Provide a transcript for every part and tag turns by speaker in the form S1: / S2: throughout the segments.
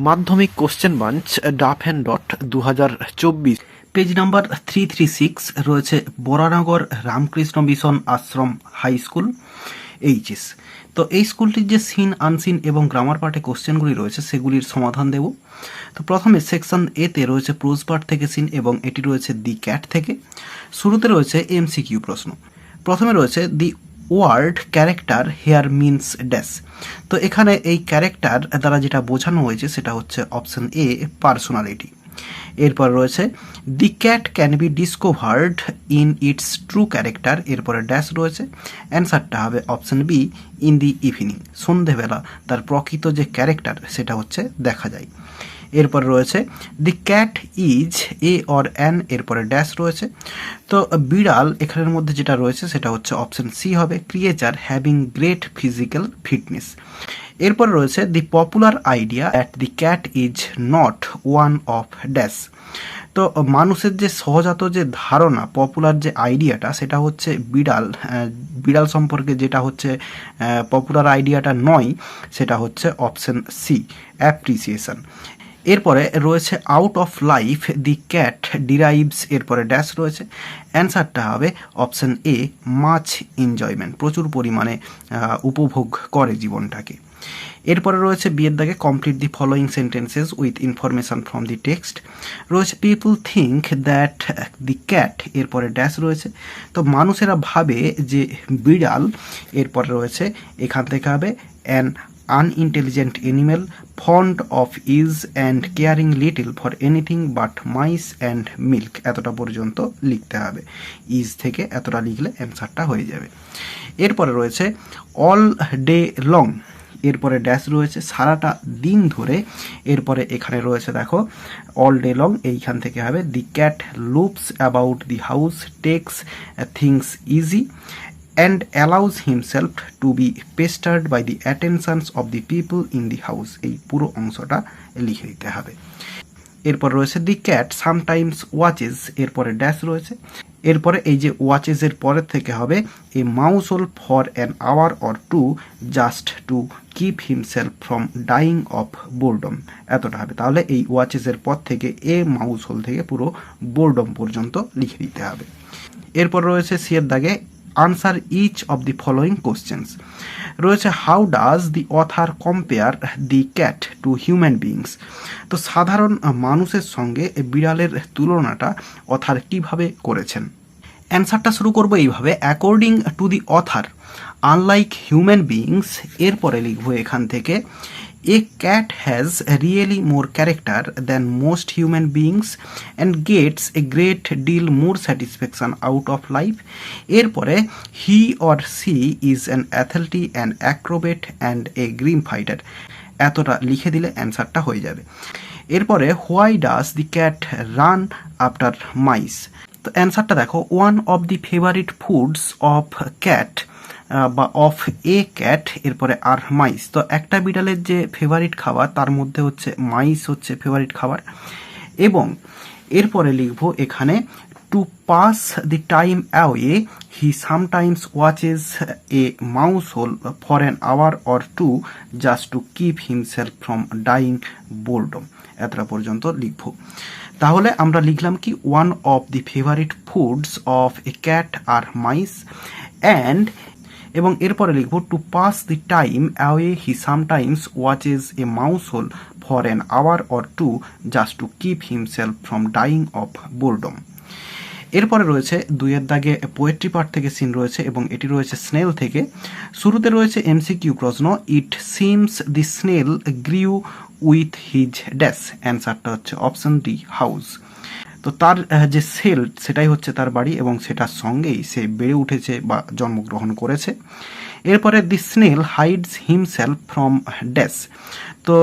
S1: মাধ্যমিক question bunch Duff and dot 2024
S2: page number 336 রয়েছে Baranagar Ramakrishna Mission Ashram high school HS. তো এই স্কুলটির যে সিন আনসিন এবং গ্রামার পার্টে কোশ্চেনগুলি রয়েছে সেগুলির সমাধান দেব। তো প্রথমে সেকশন এতে রয়েছে প্রোজ পার্ট থেকে সিন এবং এটি রয়েছে দি ক্যাট থেকে। শুরুতে রয়েছে এমসিকিউ প্রশ্ন। প্রথমে রয়েছে the word character here means dash. তো এখানে এই ক্যারেক্টার দ্বারা যেটা বোঝানো হয়েছে সেটা হচ্ছে অপশন এ পার্সোনালিটি। এরপর রয়েছে the cat can be discovered in it's true character, এরপরে ড্যাশ রয়েছে, অ্যান্সারটা হবে option be in the evening, সন্ধেবেলা তার প্রকৃত যে ক্যারেক্টার সেটা হচ্ছে দেখা যায়। এরপর রয়েছে the cat is a or an, এরপরে ড্যাশ রয়েছে। তো বিড়াল এখানের মধ্যে যেটা রয়েছে সেটা হচ্ছে অপশন সি হবে creature having great physical fitness. এরপর রয়েছে the popular idea that the cat is not one of dash. তো মানুষের যে সহজাত যে ধারণা, পপুলার যে আইডিয়াটা সেটা হচ্ছে বিড়াল সম্পর্কে যেটা হচ্ছে পপুলার আইডিয়াটা নয়, সেটা হচ্ছে অপশন সি অ্যাপ্রিসিয়েশন। এরপরে রয়েছে out of life the cat derives, এরপরে ড্যাশ রয়েছে, অ্যান্সারটা হবে অপশন এ মাচ এনজয়মেন্ট, প্রচুর পরিমাণে উপভোগ করে জীবনটাকে। এরপরে রয়েছে বিয়ের দাগে complete the following sentences with information from the text. রয়েছে people think that the cat, এরপরে ড্যাশ রয়েছে। তো মানুষেরা ভাবে যে বিড়াল, এরপরে রয়েছে এখান থেকে হবে an unintelligent animal fond of ease and caring little for anything but mice and milk, এতটা পর্যন্ত লিখতে হবে। ইজ থেকে এতটা লিখলে অ্যান্সারটা হয়ে যাবে। এরপরে রয়েছে অল ডে লং, এরপরে ড্যাশ রয়েছে সারাটা দিন ধরে, এরপরে এখানে রয়েছে দেখো অল ডে লং, এইখান থেকে হবে the cat loops about the house takes things easy and allows himself to be pestered by the attentions of the people in the house, এই পুরো অংশটা লিখে দিতে হবে। এরপর রয়েছে দি ক্যাট সামটাইমস ওয়াচেস, এরপরে ড্যাশ রয়েছে। এরপরে এই যে ওয়াচেসের পরের থেকে হবে a mouse hole for an hour or to just to keep himself from dying of boredom, এতটা হবে। তাহলে এই ওয়াচেসের পর থেকে এ মাউস হোল থেকে পুরো বোরডম পর্যন্ত লিখে দিতে হবে। এরপর রয়েছে সি এর দাগে answer each of the following questions. রয়েছে how does the author compare the cat to human beings. তো সাধারণ মানুষের সঙ্গে বিড়ালের তুলনাটা অথার কিভাবে করেছেন। অ্যান্সারটা শুরু করবো এইভাবে, according to the author unlike human beings, এরপরে লিখবো এখান থেকে a cat has really more character than most human beings and gets a great deal more satisfaction out of life. এরপরে he or she is an athlete and acrobat and a grim fighter, এতটা লিখে দিলে অ্যান্সারটা হয়ে যাবে। এরপরে why does the cat run after mice. তো অ্যান্সারটা দেখো one of the favourite foods of cat বা অফ এ ক্যাট, এরপরে আর মাইস। তো একটা বিড়ালের যে ফেভারিট খাবার তার মধ্যে হচ্ছে মাইস হচ্ছে ফেভারিট খাবার। এবং এরপরে লিখবো এখানে to pass the time away he sometimes watches a mouse hole for an hour or to just to keep himself from dying boredom, এতটা পর্যন্ত লিখবো। তাহলে আমরা লিখলাম কি one of the favourite foods of a cat are mice and, এবং এরপরে লিখব to pass the time away he sometimes watches a mouse hole for an hour or to just to keep himself from dying of boredom. এরপরে রয়েছে দুইয়ের দাগে poetry part থেকে scene রয়েছে এবং এটি রয়েছে স্নেল থেকে। শুরুতে রয়েছে এমসিকিউ প্রশ্ন, it seems the snail গ্রিউ with his dash, অ্যান্সারটা হচ্ছে অপশন ডি হাউস। তো তার যে সেল সেটাই হচ্ছে তার বাড়ি এবং সেটার সঙ্গেই সে বেড়ে উঠেছে বা জন্মগ্রহণ করেছে। এরপরে the snail hides himself from dash. তো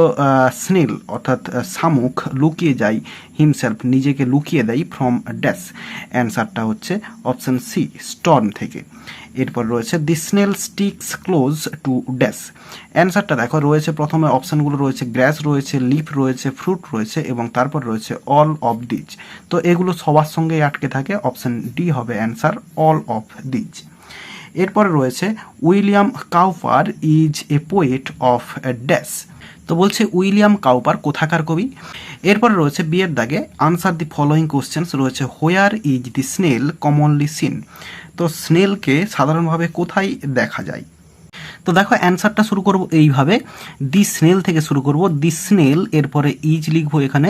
S2: স্নেল অর্থাৎ শামুক লুকিয়ে যায়, হিমসেলফ নিজেকে লুকিয়ে দেয়, ফ্রম ড্যাশ, অ্যান্সারটা হচ্ছে অপশন সি স্টর্ম থেকে। এরপর রয়েছে the snail sticks close to dash. অ্যান্সারটা দেখো রয়েছে প্রথমে অপশানগুলো রয়েছে গ্রাস রয়েছে, লিফ রয়েছে, ফ্রুট রয়েছে এবং তারপর রয়েছে অল অফ দিজ। তো এগুলো সবার সঙ্গেই আটকে থাকে, অপশান ডি হবে অ্যান্সার অল অফ দিজ। এরপরে রয়েছে William Cowper is a poet of dash. তো বলছে উইলিয়াম কাউপার কোথাকার কবি। এরপরে রয়েছে বিয়ের দাগে আনসার দি ফলোয়িং কোশ্চেন্স রয়েছে where is the snail commonly seen. তো স্নেলকে সাধারণভাবে কোথায় দেখা যায়। তো দেখো অ্যান্সারটা শুরু করব এইভাবে, দি স্নেল থেকে শুরু করব। দি স্নেল, এরপরে ইজ লিখবো এখানে,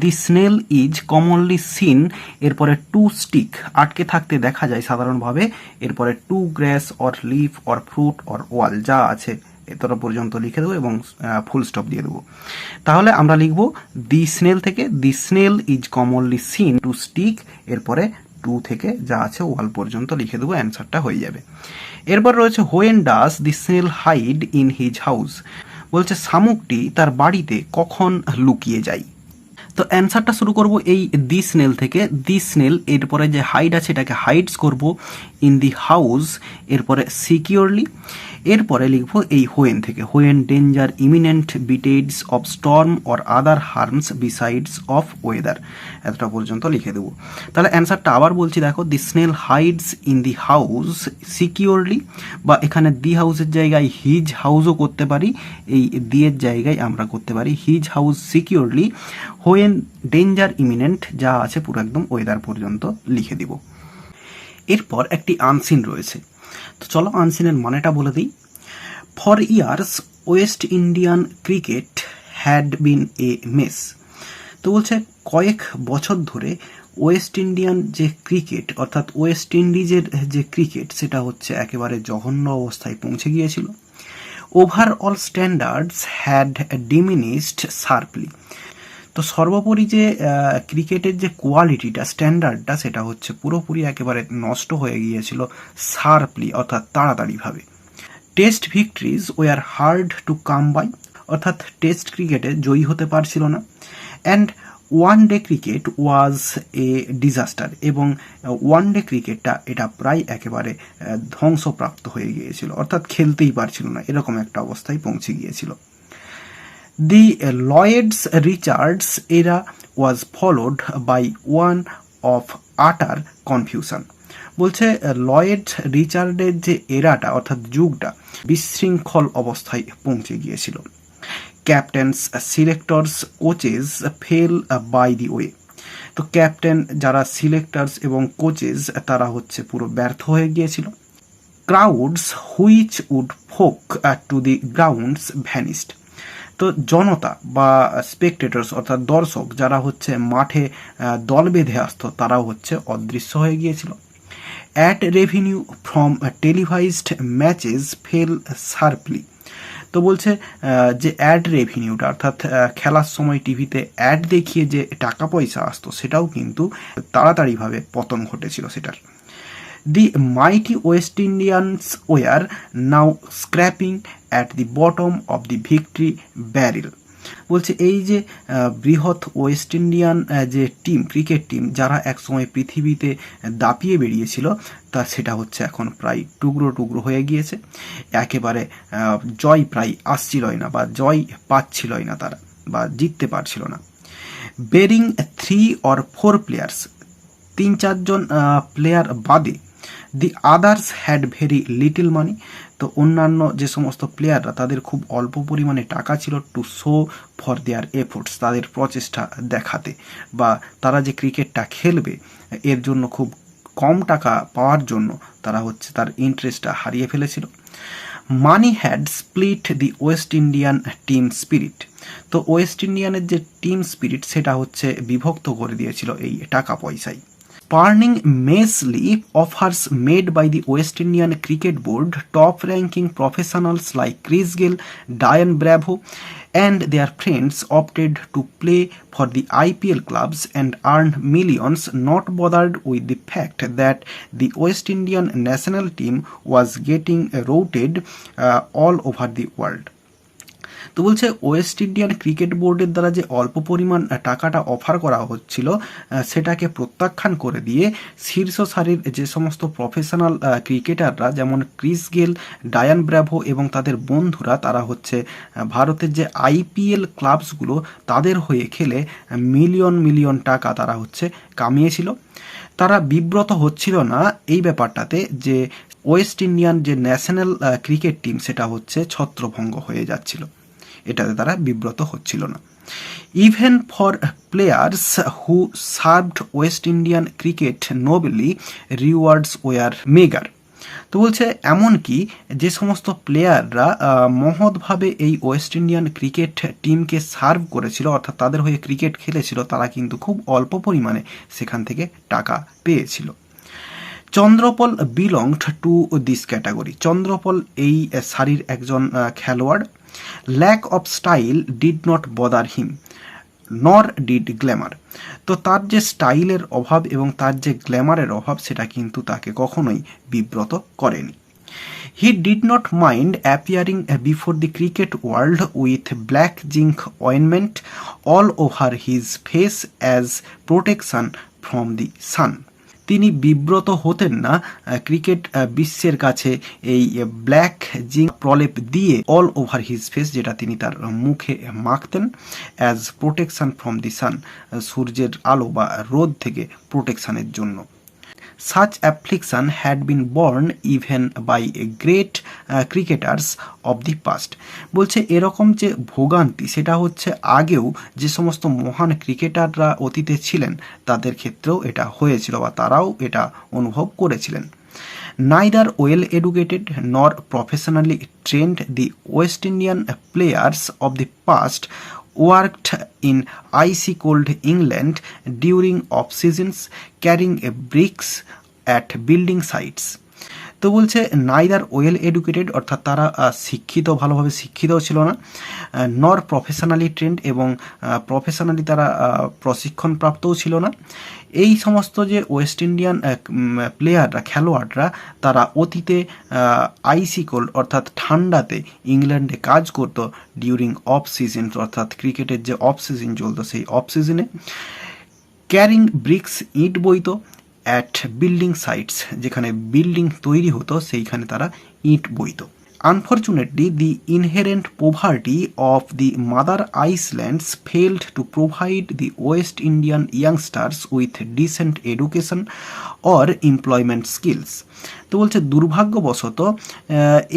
S2: দি স্নেল ইজ কমনলি সিন, এরপরে টু স্টিক আটকে থাকতে দেখা যায় সাধারণভাবে, এরপরে two glass or leaf or fruit or ওয়াল, যা আছে এতটা পর্যন্ত লিখে দেবো এবং ফুল স্টপ দিয়ে দেবো। তাহলে আমরা লিখব দি স্নেল থেকে, the snail is commonly seen to stick, এরপরে টু থেকে যা আছে ওয়াল পর্যন্ত লিখে দেবো, অ্যান্সারটা হয়ে যাবে। এরপর রয়েছে when does the snail hide in his house. বলছে শামুকটি তার বাড়িতে কখন লুকিয়ে যায়। তো অ্যান্সারটা শুরু করব এই দি স্নেল থেকে, দি স্নেল, এরপরে যে হাইড আছে এটাকে হাইডস করব ইন দি হাউস, এরপরে সিকিউরলি, এরপরে লিখব এই হোয়েন থেকে, when danger imminent betides of storm or other harms besides of weather, এতটা পর্যন্ত লিখে দেবো। তাহলে অ্যান্সারটা আবার বলছি, দেখো the snail hides in the house securely, বা এখানে দি হাউসের জায়গায় হিজ হাউসও করতে পারি, এই দিয়ের জায়গায় আমরা করতে পারি his house securely, when danger eminent, যা আছে পুরো একদম ওয়েদার পর্যন্ত লিখে দিব। এরপর একটি আনসিন রয়েছে, তো চলো আনসিনের মানেটা বলে দিই। For years West Indian cricket had been a mace. তো বলছে কয়েক বছর ধরে ওয়েস্ট ইন্ডিয়ান যে ক্রিকেট, অর্থাৎ ওয়েস্ট ইন্ডিজের যে ক্রিকেট, সেটা হচ্ছে একেবারে জঘন্য অবস্থায় পৌঁছে গিয়েছিল। Overall standards had diminished sharply. তো সর্বোপরি যে ক্রিকেটের যে কোয়ালিটিটা, স্ট্যান্ডার্ডটা, সেটা হচ্ছে পুরোপুরি একেবারে নষ্ট হয়ে গিয়েছিল শার্পলি, অর্থাৎ তাড়াতাড়িভাবে। Test victories were hard to come by, অর্থাৎ টেস্ট ক্রিকেটে জয়ী হতে পারছিল না। And one day cricket was a disaster, এবং ওয়ান ডে ক্রিকেটটা এটা প্রায় একেবারে ধ্বংসপ্রাপ্ত হয়ে গিয়েছিল, অর্থাৎ খেলতেই পারছিল না, এরকম একটা অবস্থায় পৌঁছে গিয়েছিল। দি Lloyds Richards era was followed by one of utter confusion. বলছে লয়েড রিচার্ডের যে এরাটা, অর্থাৎ যুগটা বিশৃঙ্খল অবস্থায় পৌঁছে গিয়েছিল। Captains, selectors, coaches fell by the way. তো ক্যাপ্টেন, যারা সিলেক্টরস এবং কোচেস, তারা হচ্ছে পুরো ব্যর্থ হয়ে গিয়েছিল। Crowds which would flock to the grounds vanished. তো জনতা বা স্পেকটেটর্স, অর্থাৎ দর্শক, যারা হচ্ছে মাঠে দল বেঁধে আসতো, তারাও হচ্ছে অদৃশ্য হয়ে গিয়েছিল। Add revenue from টেলিভাইজড matches fail sharply. তো বলছে যে অ্যাড রেভিনিউটা, অর্থাৎ খেলার সময় টিভিতে অ্যাড দেখিয়ে যে টাকা পয়সা আসতো, সেটাও কিন্তু তাড়াতাড়িভাবে পতন ঘটেছিল সেটার। The mighty West Indians were now scraping at the bottom of the victory barrel. বলছে এই যে বৃহৎ ওয়েস্ট ইন্ডিয়ান যে টিম, ক্রিকেট টিম, যারা একসময় পৃথিবীতে দাপিয়ে বেরিয়েছিল, তা সেটা হচ্ছে এখন প্রায় টুকরো টুকরো হয়ে গিয়েছে, একেবারে জয় প্রায় আসছিলই না, বা জয় পাচ্ছিলই না তারা, বা জিততে পারছিল না। বেরিং 3 or 4 প্লেয়ার্স, 3-4 প্লেয়ার বাদে, the others had very little money. তো অন্যান্য যে সমস্ত প্লেয়াররা, তাদের খুব অল্প পরিমাণে টাকা ছিল, to show for their efforts, তাদের প্রচেষ্টা দেখাতে, বা তারা যে ক্রিকেটটা খেলবে এর জন্য খুব কম টাকা পাওয়ার জন্য তারা হচ্ছে তার ইন্টারেস্টটা হারিয়ে ফেলেছিল। Money had split the West Indian team spirit. তো ওয়েস্ট ইন্ডিয়ানের যে টিম স্পিরিট, সেটা হচ্ছে বিভক্ত করে দিয়েছিল এই টাকা পয়সায়। Spurning immensely offers made by the West Indian Cricket Board, top-ranking professionals like Chris Gayle, Dian Bravo, and their friends opted to play for the IPL clubs and earn millions, not bothered with the fact that the West Indian national team was getting routed all over the world. তো বলছে West Indian cricket বোর্ডের দ্বারা যে অল্প পরিমাণ টাকাটা offer করা হচ্ছিল, সেটাকে প্রত্যাখ্যান করে দিয়ে শীর্ষ সারির যে সমস্ত প্রফেশনাল ক্রিকেটাররা, যেমন ক্রিস গেল, ডায়ান ব্র্যাভো এবং তাদের বন্ধুরা, তারা হচ্ছে ভারতের যে আইপিএল ক্লাবসগুলো, তাদের হয়ে খেলে মিলিয়ন মিলিয়ন টাকা তারা হচ্ছে কামিয়েছিল। তারা বিব্রত হচ্ছিল না এই ব্যাপারটাতে যে ওয়েস্ট ইন্ডিয়ান যে ন্যাশনাল ক্রিকেট টিম সেটা হচ্ছে ছত্রভঙ্গ হয়ে যাচ্ছিল, এটাতে তারা বিব্রত হচ্ছিল না। Even for players who served West Indian cricket nobly rewards were meagre. তো বলছে এমনকি যে সমস্ত প্লেয়াররা মহৎভাবে এই ওয়েস্ট ইন্ডিয়ান ক্রিকেট টিমকে সার্ভ করেছিল, অর্থাৎ তাদের হয়ে ক্রিকেট খেলেছিল, তারা কিন্তু খুব অল্প পরিমাণে সেখান থেকে টাকা পেয়েছিল। Chanderpaul belonged to this category. Chanderpaul এই সারির একজন খেলোয়াড়। Lack of style did not bother him nor did Glamour. তো তার যে স্টাইলের অভাব এবং তার যে গ্ল্যামারের অভাব সেটা কিন্তু তাকে কখনোই বিব্রত করেনি। He did not mind appearing before the cricket world with black zinc ointment all over his face as protection from the sun. তিনি বিব্রত হতেন না ক্রিকেট বিশ্বের কাছে এই ব্ল্যাক জিঙ্ক প্রলেপ দিয়ে অল ওভার হিজ ফেস, যেটা তিনি তার মুখে মাখতেন, অ্যাজ প্রোটেকশন ফ্রম দি সান, সূর্যের আলো বা রোদ থেকে প্রোটেকশনের জন্য। Such affliction had been borne even by great cricketers of the past. বলছে এরকম যে ভোগান্তি সেটা হচ্ছে আগেও যে সমস্ত মহান ক্রিকেটাররা অতীতে ছিলেন তাদের ক্ষেত্রেও এটা হয়েছিল বা তারাও এটা অনুভব করেছিলেন। Neither well educated nor professionally trained the West Indian players of the past worked in icy cold England during off seasons carrying bricks at building sites. তো বলছে নাইদার ওয়েল এডুকেটেড, অর্থাৎ তারা ভালোভাবে শিক্ষিতও ছিল না, নর প্রফেশনালি ট্রেন্ড, এবং professionally তারা প্রশিক্ষণপ্রাপ্তও ছিল না। এই সমস্ত যে ওয়েস্ট ইন্ডিয়ান প্লেয়াররা, খেলোয়াড়রা, তারা অতীতে আইসি কোল্ড অর্থাৎ ঠান্ডাতে ইংল্যান্ডে কাজ করতো ডিউরিং অফ সিজন, অর্থাৎ ক্রিকেটের যে অফ সিজন চলতো সেই অফ সিজনে। ক্যারিং ব্রিক্স, ইট বইতো, অ্যাট বিল্ডিং সাইটস, যেখানে বিল্ডিং তৈরি হতো সেইখানে তারা ইট বইতো। Unfortunately, the inherent poverty of the mother islands failed to provide the West Indian youngsters with decent education or employment skills. তো বলছে দুর্ভাগ্যবশত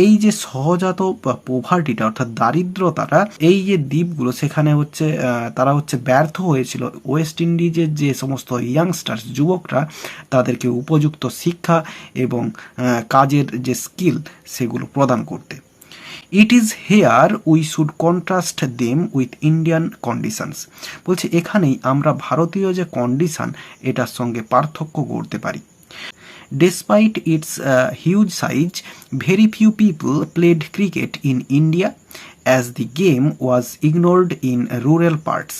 S2: এই যে সহজাত পোভার্টিটা অর্থাৎ দারিদ্রতাটা, এই যে দ্বীপগুলো সেখানে হচ্ছে তারা হচ্ছে ব্যর্থ হয়েছিল ওয়েস্ট ইন্ডিজের যে সমস্ত ইয়াংস্টার্স, যুবকরা, তাদেরকে উপযুক্ত শিক্ষা এবং কাজের যে স্কিল সেগুলো প্রদান করতে। It is here we should contrast them with Indian conditions. বলছে এখানেই আমরা ভারতীয় যে কন্ডিশন এটার সঙ্গে পার্থক্য করতে পারি। Despite its huge size, very few people played cricket in India as the game was ignored in rural parts.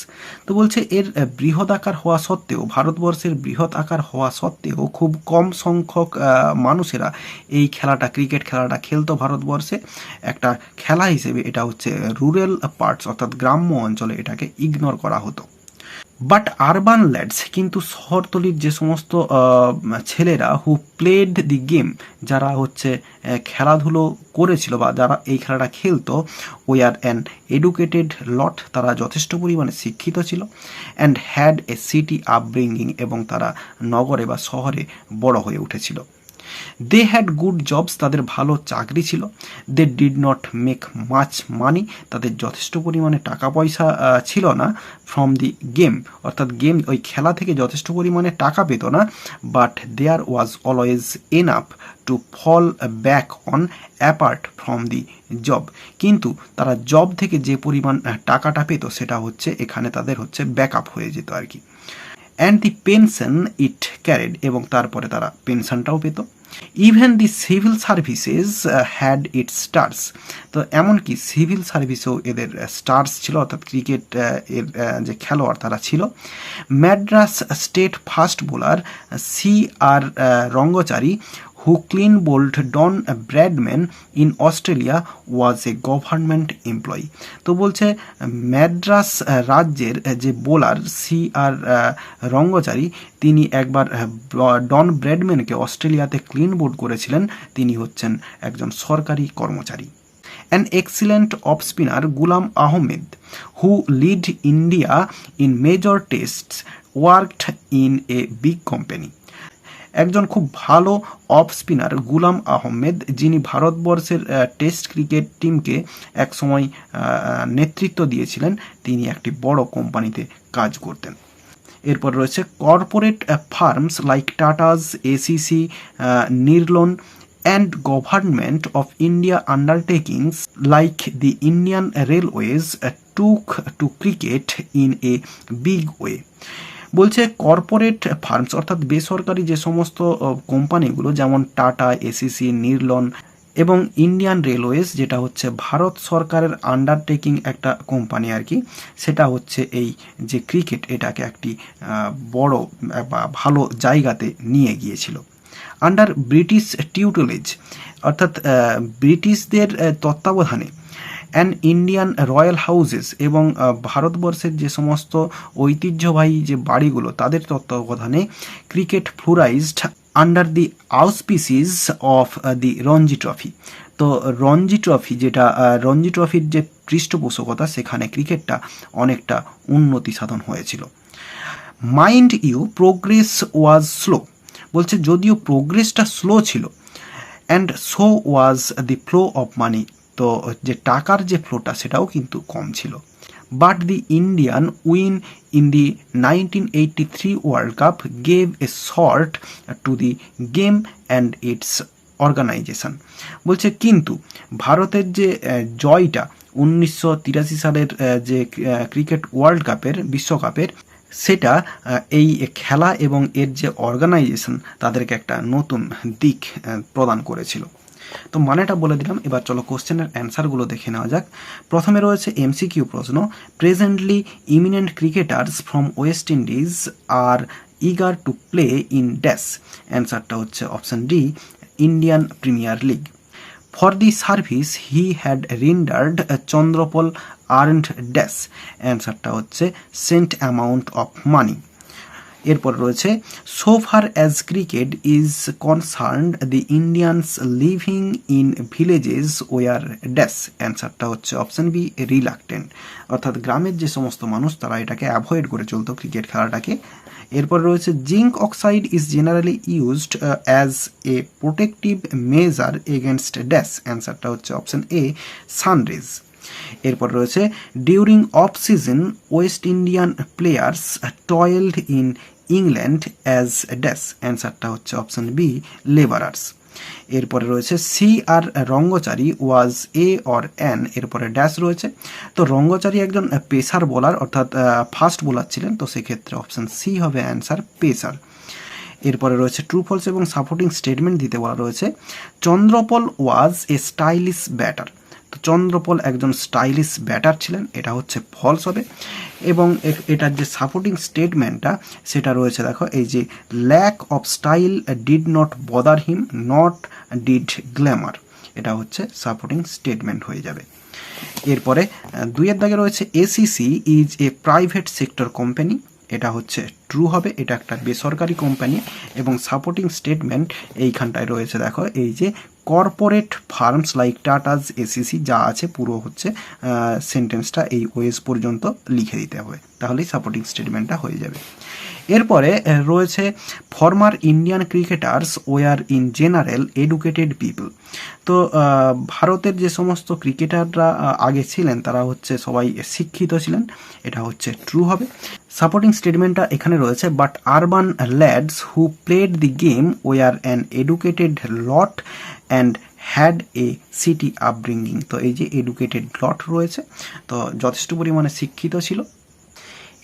S2: তো বলছে এর বৃহৎ আকার হওয়া সত্ত্বেও, ভারতবর্ষের বৃহৎ আকার হওয়া সত্ত্বেও খুব কম সংখ্যক মানুষেরা এই খেলাটা, ক্রিকেট খেলাটা খেলতো ভারতবর্ষে। একটা খেলা হিসেবে এটা হচ্ছে রুরাল পার্টস অর্থাৎ গ্রাম্য অঞ্চলে এটাকে ইগনোর করা হতো। বাট আরবান ল্যাডস, কিন্তু শহরতলির যে সমস্ত ছেলেরা হু প্লেড দি গেম, যারা হচ্ছে খেলাধুলো করেছিল বা যারা এই খেলাটা খেলতো, ওয়ার অ্যান এডুকেটেড লট, তারা যথেষ্ট পরিমাণে শিক্ষিত ছিল, and had a city upbringing, এবং তারা নগরে বা শহরে বড় হয়ে উঠেছিল। দে হ্যাড গুড জবস, তাদের ভালো চাকরি ছিল। They did not make much money, তাদের যথেষ্ট পরিমাণে টাকা পয়সা ছিল না। ফ্রম দি গেম, অর্থাৎ গেম ওই খেলা থেকে যথেষ্ট পরিমাণে টাকা পেত না। But there was always enough to fall back on apart from the job, কিন্তু তারা জব থেকে যে পরিমাণ টাকাটা পেত সেটা হচ্ছে এখানে তাদের হচ্ছে ব্যাকআপ হয়ে যেত আর কি। And the pension it carried, এবং তারপরে তারা পেনশনটাও পেত। Even the civil services had it stars, তো এমনকি সিভিল সার্ভিসেও এদের স্টার্স ছিল, অর্থাৎ ক্রিকেট এর যে খেলোয়াড় তারা ছিল। Madras state fast bowler C.R. রঙ্গচারী, who clean bowled Don Bradman in Australia, was a government employee. তো বলছে ম্যাড্রাস রাজ্যের যে বোলার C.R. রঙ্গচারী, তিনি একবার ডন ব্র্যাডম্যানকে অস্ট্রেলিয়াতে ক্লিন বোল্ড করেছিলেন, তিনি হচ্ছেন একজন সরকারি কর্মচারী। An excellent off spinner Ghulam Ahmed, who led India in major tests, worked in a big company. একজন খুব ভালো অফ স্পিনার গুলাম আহমেদ, যিনি ভারতবর্ষের টেস্ট ক্রিকেট টিমকে একসময় নেতৃত্ব দিয়েছিলেন, তিনি একটি বড় কোম্পানিতে কাজ করতেন। এরপর রয়েছে corporate firms like Tatas, ACC, Nirlon and government of India undertakings like the Indian Railways took to cricket in a big way. বলছে কর্পোরেট ফার্মস অর্থাৎ বেসরকারি যে সমস্ত কোম্পানিগুলো যেমন টাটা, এসিসি, নির্লন এবং ইন্ডিয়ান রেলওয়েজ, যেটা হচ্ছে ভারত সরকারের আন্ডারটেকিং একটা কোম্পানি আর কি, সেটা হচ্ছে এই যে ক্রিকেট এটাকে একটি বড় বা ভালো জায়গাতে নিয়ে গিয়েছিল। আন্ডার ব্রিটিশ টিউটলেজ অর্থাৎ ব্রিটিশদের তত্ত্বাবধানে অ্যান্ড ইন্ডিয়ান রয়্যাল হাউসেস এবং ভারতবর্ষের যে সমস্ত ঐতিহ্যবাহী যে বাড়িগুলো তাদের তত্ত্বাবধানে cricket flourished under the auspices of the Ranji Trophy. তো রঞ্জি ট্রফি, যেটা রঞ্জি ট্রফির যে পৃষ্ঠপোষকতা, সেখানে ক্রিকেটটা অনেকটা উন্নতি সাধন হয়েছিল। Mind you progress was slow, বলছে যদিও প্রোগ্রেসটা স্লো ছিল, and so was the flow of money, তো যে টাকার যে ফ্লোটা সেটাও কিন্তু কম ছিল। But the Indian win in the 1983 world cup gave a short to the game and its organisation. বলছে কিন্তু ভারতের যে জয়টা 1983 সালের যে ক্রিকেট ওয়ার্ল্ড কাপের, বিশ্বকাপের, সেটা এই খেলা এবং এর যে অর্গানাইজেশন তাদেরকে একটা নতুন দিক প্রদান করেছিল। তো মানেটা বলে দিলাম, এবার চলো কোশ্চেনের অ্যান্সারগুলো দেখে নেওয়া যাক। প্রথমে রয়েছে এমসিকিউ প্রশ্ন, presently eminent cricketers from West Indies are eager to play in dash. অ্যান্সারটা হচ্ছে option D, Indian Premier League. For the service he had rendered Chanderpaul earned dash. অ্যান্সারটা হচ্ছে সেন্ট অ্যামাউন্ট অফ মানি। এরপর রয়েছে so far as cricket is concerned the Indians living in villages were dash. অ্যান্সারটা হচ্ছে option B, reluctant, অর্থাৎ গ্রামের যে সমস্ত মানুষ তারা এটাকে অ্যাভয়েড করে চলতো ক্রিকেট খেলাটাকে। এরপর রয়েছে zinc oxide is generally used as a protective measure against dash. অ্যান্সারটা হচ্ছে অপশান এ, সানরেজ। এরপর রয়েছে during off season West Indian players toiled in England as dash. অ্যান্সারটা হচ্ছে অপশান বি, লেবারার্স। এরপরে রয়েছে C R Rangachari was a or an. এরপরে dash রয়েছে, তো রঙ্গচারী একজন পেসার বোলার অর্থাৎ ফাস্ট বোলার ছিলেন, তো সেক্ষেত্রে অপশান সি হবে অ্যান্সার, পেসার। এরপরে রয়েছে ট্রু ফলস এবং সাপোর্টিং স্টেটমেন্ট দিতে বলা রয়েছে। চন্দ্রপল ওয়াজ এ স্টাইলিশ ব্যাটার, তো চন্দ্রপল একজন স্টাইলিশ ব্যাটার ছিলেন, এটা হচ্ছে ফলস হবে। এবং এটার যে সাপোর্টিং স্টেটমেন্টটা সেটা রয়েছে দেখো, এই যে lack of style did not bother him, not did glamour, এটা হচ্ছে সাপোর্টিং স্টেটমেন্ট হয়ে যাবে। এরপরে দুইয়ের দাগে রয়েছে ACC is a private sector company, এটা হচ্ছে ট্রু হবে, এটা একটা বেসরকারি কোম্পানি। এবং সাপোর্টিং স্টেটমেন্ট এইখানটায় রয়েছে দেখো, এই যে corporate firms like Tatas, ACC, যা আছে পুরো হচ্ছে সেন্টেন্সটা এই ওয়েজ পর্যন্ত লিখে দিতে হবে, তাহলেই সাপোর্টিং স্টেটমেন্টটা হয়ে যাবে। এরপরে রয়েছে former Indian cricketers were in general educated people, তো ভারতের যে সমস্ত ক্রিকেটাররা আগে ছিলেন তারা হচ্ছে সবাই শিক্ষিত ছিলেন, এটা হচ্ছে ট্রু হবে। সাপোর্টিং স্টেটমেন্টটা এখানে রয়েছে, but urban lads who played the game were an educated lot and had a city upbringing, তো এই যে এডুকেটেড লট রয়েছে, তো যথেষ্ট পরিমাণে শিক্ষিত ছিল।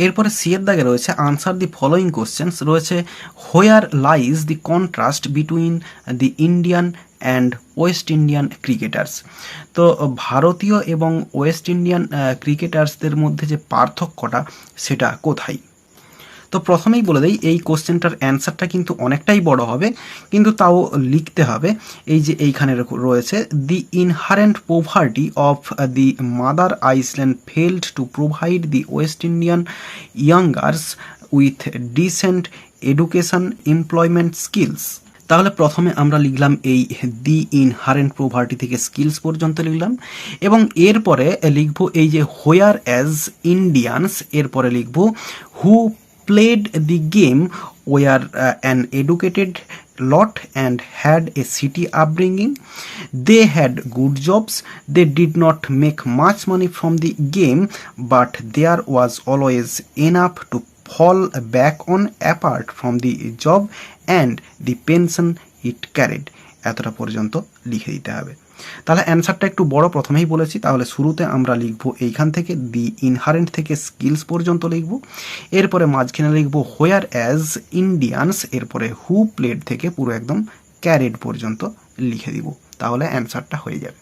S2: এরপরে সি এর দাগে রয়েছে আনসার দি ফলোয়িং কোশ্চেন্স, রয়েছে where lies the contrast between the Indian and West Indian cricketers, তো ভারতীয় এবং ওয়েস্ট ইন্ডিয়ান ক্রিকেটার্সদের মধ্যে যে পার্থক্যটা সেটা কোথায়। তো প্রথমেই বলে দেই এই কোশ্চেনটার অ্যান্সারটা কিন্তু অনেকটাই বড় হবে, কিন্তু তাও লিখতে হবে। এই যে এইখানে রয়েছে the inherent poverty of the mother island failed to provide the West Indian youngsters with decent education employment skills. তাহলে প্রথমে আমরা লিখলাম এই দি ইনহারেন্ট পোভার্টি থেকে স্কিলস পর্যন্ত লিখলাম, এবং এরপরে লিখব এই যে হোয়ার অ্যাজ ইন্ডিয়ানস, এরপরে লিখব হু played the game were an educated lot and had a city upbringing. They had good jobs. They did not make much money from the game, but there was always enough to fall back on apart from the job and the pension it carried. এতটা পর্যন্ত লিখে দিতে হবে। তাহলে অ্যান্সারটা একটু বড়, প্রথমেই বলেছি। তাহলে শুরুতে আমরা লিখব এইখান থেকে দি ইনহারেন্ট থেকে স্কিলস পর্যন্ত লিখব, এরপরে মাঝখানে লিখব হোয়ার অ্যাজ ইন্ডিয়ানস, এরপরে হু প্লেড থেকে পুরো একদম ক্যারেড পর্যন্ত লিখে দিব, তাহলে অ্যান্সারটা হয়ে যাবে।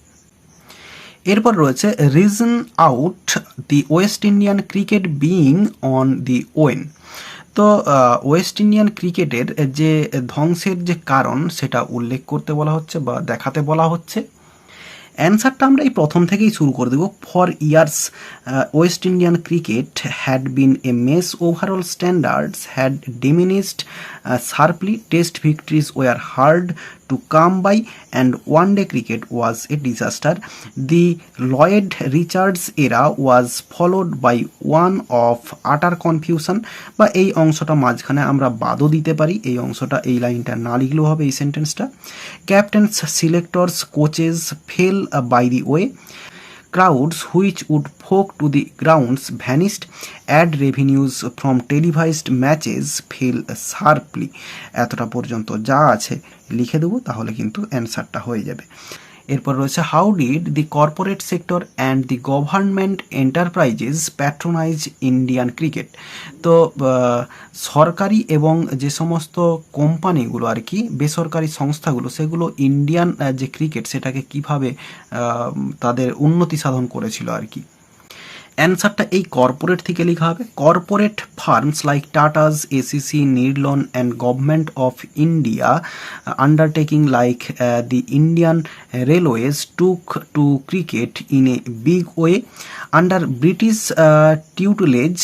S2: এরপর রয়েছে reason out the West Indian cricket being on the wane. তো ওয়েস্ট ইন্ডিয়ান ক্রিকেটের যে ধ্বংসের যে কারণ সেটা উল্লেখ করতে বলা হচ্ছে বা দেখাতে বলা হচ্ছে। অ্যান্সারটা আমরা এই প্রথম থেকেই শুরু করে দেব। For years West Indian cricket had been a mess, overall standards had diminished sharply, test victories were hard to come by, and one day cricket was a disaster. The Lloyd Richards era was followed by one of utter confusion, বা এই অংশটা মাঝখানে আমরা বাদও দিতে পারি, এই অংশটা এই লাইনটা না লিখলেও হবে এই সেন্টেন্সটা। Captains, selectors, coaches fell by the way. Crowds which would flock to the grounds vanished. Ad revenues from televised matches fell sharply. এতটা পর্যন্ত যা আছে লিখে দেবো, তাহলে কিন্তু অ্যান্সারটা হয়ে যাবে। এরপর রয়েছে how did the corporate sector and the government enterprises patronise Indian cricket. তো সরকারি এবং যে সমস্ত কোম্পানিগুলো আর কি, বেসরকারি সংস্থাগুলো, সেগুলো ইন্ডিয়ান যে ক্রিকেট সেটাকে কিভাবে তাদের উন্নতি সাধন করেছিল আর কি। অ্যান্সারটা এই কর্পোরেট থেকে লেখা হবে। Corporate firms like Tatas, ACC, Nirlon and government of India undertaking like the Indian railways took to cricket in a big way. Under British tutelage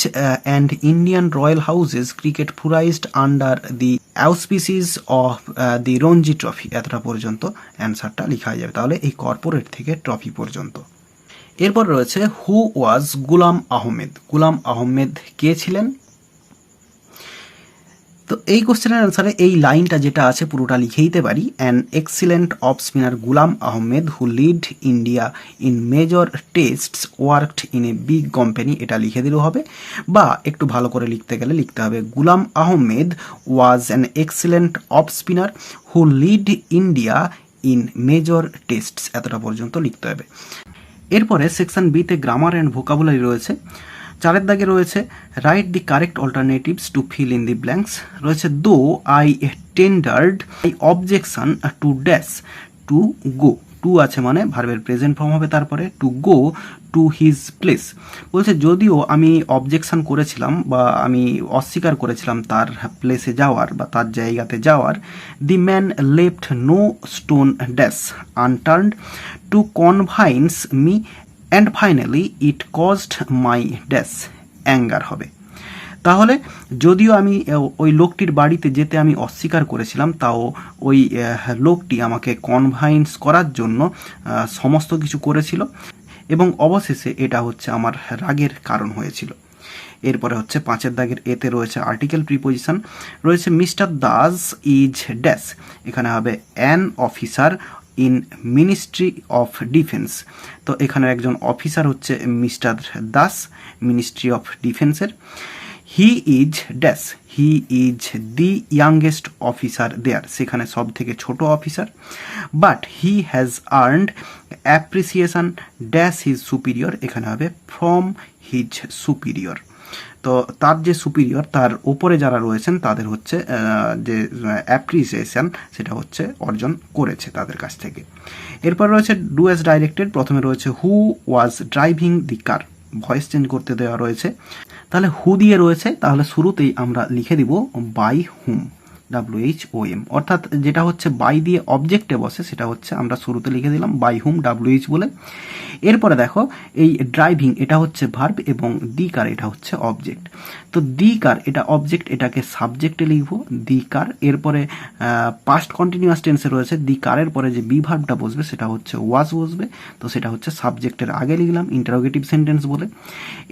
S2: and Indian royal houses cricket flourished under the auspices of the Ranji trophy. এতটা পর্যন্ত অ্যান্সারটা লেখা যাবে, তাহলে এই corporate থেকে trophy পর্যন্ত। এরপর রয়েছে হু ওয়াজ গুলাম আহমেদ। গুলাম আহমেদ কে ছিলেন? তো এই কোশ্চেনের অ্যান্সারে এই লাইনটা যেটা আছে পুরোটা লিখে দিতে পারি। An excellent of spinner Ghulam Ahmed who led India in major tests worked in a big company, এটা লিখে দিলেও হবে। বা একটু ভালো করে লিখতে গেলে লিখতে হবে Ghulam Ahmed was an excellent of spinner who led India in major tests, এতটা পর্যন্ত লিখতে হবে। এরপরে সেকশন বিতে গ্রামার অ্যান্ড ভোকাবুলারি রয়েছে। চারের দাগে রয়েছে write the correct alternatives to fill in the blanks. রয়েছে though I tendered I objection to dash to go. To আছে মানে ভার্বের প্রেজেন্ট ফর্ম হবে, তারপরে to go to his place. বলছে যদিও আমি অবজেকশন করেছিলাম বা আমি অস্বীকার করেছিলাম তার প্লেসে যাওয়ার বা তার জায়গাতে যাওয়ার, the man left no stone dash unturned to convince me and finally it caused my dash anger হবে। তাহলে যদিও আমি ওই লোকটির বাড়িতে যেতে আমি অস্বীকার করেছিলাম, তাও ওই লোকটি আমাকে কনভাইন্স করার জন্য সমস্ত কিছু করেছিল এবং অবশেষে এটা হচ্ছে আমার রাগের কারণ হয়েছিল। এরপরে হচ্ছে পাঁচের দাগের এতে রয়েছে আর্টিকেল প্রিপোজিশন। রয়েছে মিস্টার দাস ইজ ড্যাশ, এখানে হবে an officer in ministry of defence. তো এখানে একজন অফিসার হচ্ছে মিস্টার দাস, মিনিস্ট্রি অফ ডিফেন্সের। He is dash, he is the youngest officer there, সেখানে সব থেকে ছোট officer. But he has earned appreciation dash his superior, এখানে হবে ফ্রম হিজ সুপিরিয়র। তো তার যে সুপিরিয়র, তার ওপরে যারা রয়েছেন তাদের হচ্ছে যে অ্যাপ্রিসিয়েশন সেটা হচ্ছে অর্জন করেছে তাদের কাছ থেকে। এরপর রয়েছে ডু অ্যাজ ডাইরেক্টেড। প্রথমে রয়েছে who was driving the car, voice change করতে দেওয়া রয়েছে। তাহলে হু দিয়ে রয়েছে, তাহলে শুরুতেই আমরা লিখে দিব বাই হুম। WHOM, অর্থাৎ যেটা হচ্ছে বাই দিয়ে অবজেক্টে বসে সেটা হচ্ছে আমরা শুরুতে লিখে দিলাম বাই হুম WH বলে। এরপরে দেখো এই ড্রাইভিং এটা হচ্ছে ভার্ব এবং দি কার এটা হচ্ছে অবজেক্ট। তো দি কার এটা অবজেক্ট, এটাকে সাবজেক্টে লিখবো দি কার। এরপরে পাস্ট কন্টিনিউয়াস টেন্সে রয়েছে দি কারের পরে যে বি ভার্বটা বসবে সেটা হচ্ছে ওয়াজ বসবে, তো সেটা হচ্ছে সাবজেক্টের আগে লিখলাম ইন্টারোগেটিভ সেন্টেন্স বলে।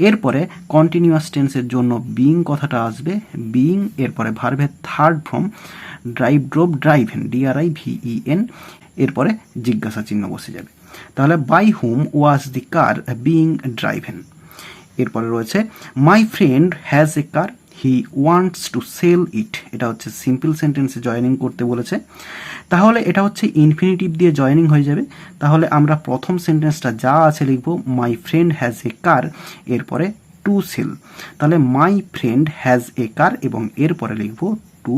S2: এরপরে কন্টিনিউয়াস টেন্সের জন্য বিং কথাটা আসবে, বিং, এরপরে ভার্বের third form drive drove driven DRIVEN, এরপরে জিজ্ঞাসা চিহ্ন বসে যাবে। তাহলে by whom was the car being driven. এরপরে রয়েছে my friend has a car he wants to sell it, এটা হচ্ছে সিম্পল সেন্টেন্সে জয়েনিং করতে বলেছে। তাহলে এটা হচ্ছে ইনফিনিটিভ দিয়ে জয়েনিং হয়ে যাবে। তাহলে আমরা প্রথম সেন্টেন্সটা যা আছে লিখবো মাই ফ্রেন্ড হ্যাজ এ কার, এরপরে টু সেল। তাহলে মাই ফ্রেন্ড হ্যাজ এ কার এবং এরপরে লিখবো টু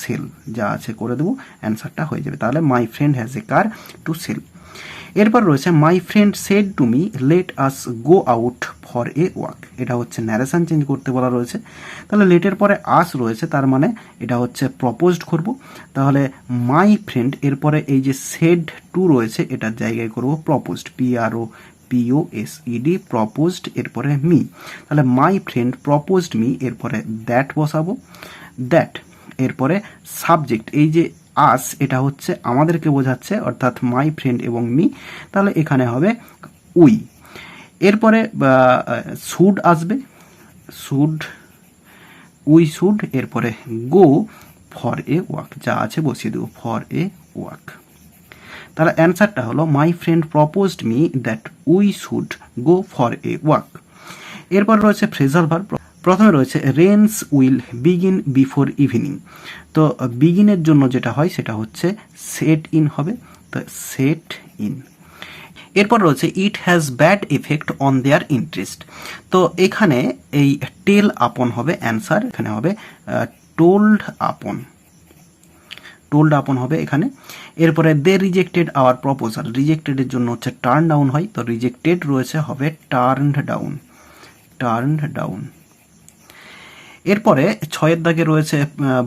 S2: সেল, যা আছে করে দেবো, অ্যান্সারটা হয়ে যাবে। তাহলে my friend has a car to sell. এরপর রয়েছে my friend said to me let us go out for a walk, এটা হচ্ছে ন্যারেশন চেঞ্জ করতে বলা রয়েছে। তাহলে লেটের পরে আস রয়েছে, তার মানে এটা হচ্ছে প্রপোজড করব। তাহলে মাই ফ্রেন্ড এরপরে এই যে সেড টু রয়েছে এটার জায়গায় করব প্রপোজড, PROPOSED প্রপোজড, এরপরে মি। তাহলে মাই ফ্রেন্ড প্রপোজড মি, এরপরে দ্যাট বসাবো, দ্যাট। এরপরে সাবজেক্ট এই যে আস এটা হচ্ছে আমাদেরকে বোঝাচ্ছে, অর্থাৎ মাই ফ্রেন্ড এবং মি, তাহলে এখানে হবে উই। এরপরে শুড আসবে, শুড, উই শুড, এরপরে গো ফর এ ওয়াক, যা আছে বসিয়ে দেবো ফর এ ওয়াক। তাহলে অ্যান্সারটা হলো my friend proposed me that we should go for a walk. এরপর রয়েছে ফ্রেজাল ভার্ব। প্রথমে রয়েছে Reigns will begin before evening. তো বিগিনের জন্য যেটা হয় সেটা হচ্ছে সেট ইন হবে, তো সেট ইন। এরপর রয়েছে it has bad effect on their interest. তো এখানে এই টেল আপন হবে অ্যান্সার, এখানে হবে টোল্ড আপন, টোল্ড আপন হবে এখানে। এরপরে দে রিজেক্টেড আওয়ার প্রপোজাল, রিজেক্টেডের জন্য হচ্ছে টার্ন ডাউন হয়, তো রিজেক্টেড রয়েছে হবে টার্নড ডাউন, টার্নড ডাউন। এরপরে 6 দাগে রয়েছে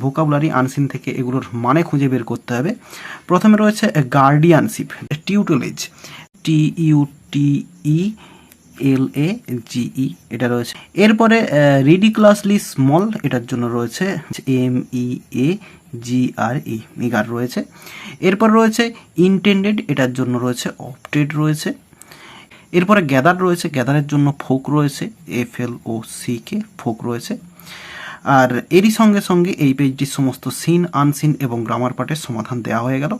S2: ভোকাবুলারি আনসিন থেকে, এগুলোর মানে খুঁজে বের করতে হবে। প্রথমে রয়েছে গার্ডিয়ানশিপ, টিউটেলেজ TUTELAGE এটা রয়েছে। এরপরে রিডিকুলাসলি স্মল, এটার জন্য রয়েছে MEAGRE, মেগার রয়েছে। এরপর রয়েছে ইনটেন্ডেড, এটার জন্য রয়েছে অপটেড রয়েছে। এরপরে গ্যাদার রয়েছে, গ্যাদারের জন্য ফোক রয়েছে FLOCK, ফোক রয়েছে। আর এরই সঙ্গে সঙ্গে এই পেজটির সমস্ত সিন আনসিন এবং গ্রামার পার্টের সমাধান দেওয়া হয়ে গেল।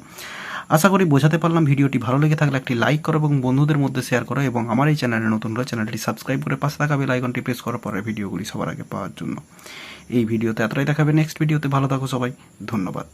S2: আশা করি বোঝাতে পারলাম। ভিডিওটি ভালো লেগে থাকলে একটি লাইক করো এবং বন্ধুদের মধ্যে শেয়ার করো, এবং আমার এই চ্যানেলে নতুন হলে চ্যানেলটি সাবস্ক্রাইব করে পাশে থাকা বেল আইকনটি প্রেস করার পরে ভিডিওগুলি সবার আগে পাওয়ার জন্য। এই ভিডিওতে এতটাই দেখাবে, নেক্সট ভিডিওতে ভালো থাকো সবাই, ধন্যবাদ।